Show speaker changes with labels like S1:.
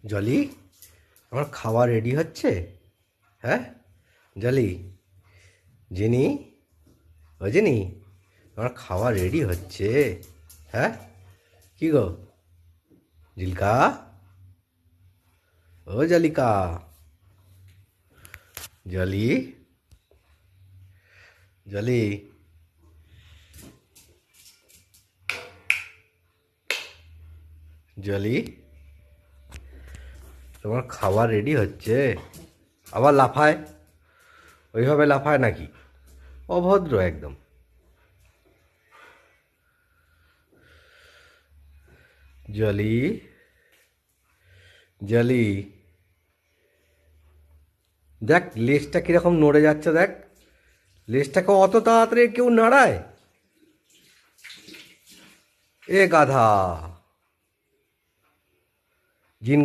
S1: জলি, আমার খাওয়া রেডি হচ্ছে। হ্যাঁ জলি, জেনি, ও জেনি, আমার খাওয়া রেডি হচ্ছে। হ্যাঁ কি গো জিলকা, ও জলিকা, জলি, জলি, জলি, তোমার খাবার রেডি হচ্ছে। আবার লাফায়, ওইভাবে লাফায় নাকি? অভদ্র একদম। জলি, জলি, দেখ লেজটা কিরকম নড়ে যাচ্ছে, দেখ লেজটাকে অত তাড়াতাড়ি কেউ নাড়ায়? এ গাধা।